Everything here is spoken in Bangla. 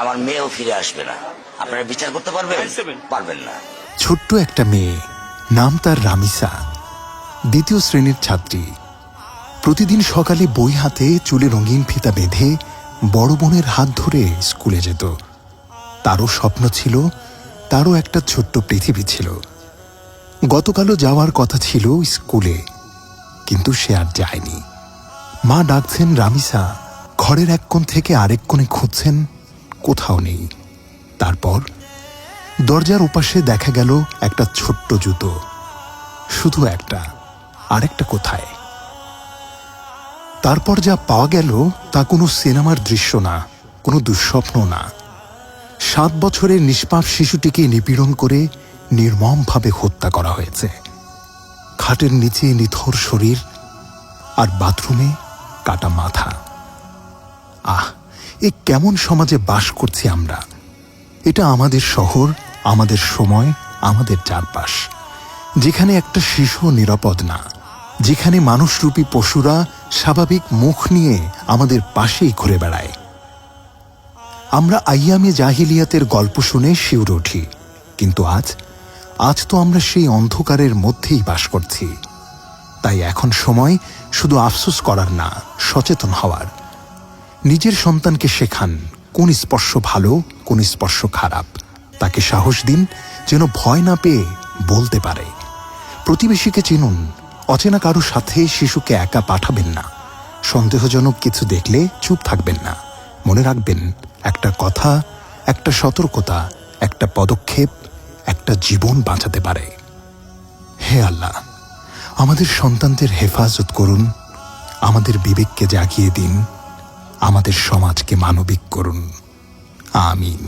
আমার মেয়েও ফিরে আসবে না। আপনারা বিচার করতে পারবেন? পারবেন না। ছোট্ট একটা মেয়ে, নাম তার রামিসা, 2য় শ্রেণীর ছাত্রী। প্রতিদিন সকালে বই হাতে চুলে রঙিন ফিতা বেঁধে বড় বোনের হাত ধরে স্কুলে যেত। তারও স্বপ্ন ছিল, তারও একটা ছোট্ট পৃথিবী ছিল। গতকালও যাওয়ার কথা ছিল স্কুলে, কিন্তু সে আর যায়নি। মা ডাকছেন, রামিসা। ঘরের এক কোণ থেকে আরেক কোণে খুঁজছেন, কোথাও নেই। তারপর দরজার ওপাশে দেখা গেল একটা ছোট্ট জুতো, শুধু একটা। আরেকটা কোথায়? তারপর যা পাওয়া গেল তা কোনো সিনেমার দৃশ্য না, কোনো দুঃস্বপ্ন না। 7 বছরের নিষ্পাপ শিশুটিকে নিপীড়ন করে নির্মমভাবে হত্যা করা হয়েছে। খাটের নিচে নিথর শরীর, আর বাথরুমে কাটা মাথা। আহ, এ কেমন সমাজে বাস করছি আমরা! এটা আমাদের শহর, আমাদের সময়, আমাদের চারপাশ, যেখানে একটা শিশু নিরাপদ না, যেখানে মানুষরূপী পশুরা স্বাভাবিক মুখ নিয়ে আমাদের পাশেই ঘুরে বেড়ায়। আমরা আইয়ামে জাহিলিয়াতের গল্প শুনে শিউরে উঠি, কিন্তু আজ তো আমরা সেই অন্ধকারের মধ্যেই বাস করছি। তাই এখন সময় শুধু আফসোস করার না, সচেতন হওয়ার। নিজের সন্তানকে শেখান কোন স্পর্শ ভালো, কোন স্পর্শ খারাপ। তাকে সাহস দিন যেন ভয় না পেয়ে বলতে পারে। প্রতিবেশীকে চিনুন, অচেনা কারো সাথে শিশুকে একা পাঠাবেন না। সন্দেহজনক কিছু দেখলে চুপ থাকবেন না। মনে রাখবেন, একটা কথা, একটা সতর্কতা, একটা পদক্ষেপ একটা জীবন বাঁচাতে পারে। হে আল্লাহ, আমাদের সন্তানদের হেফাজত করুন, আমাদের বিবেককে জাগিয়ে দিন, আমাদের সমাজকে মানবিক করুন। আমিন।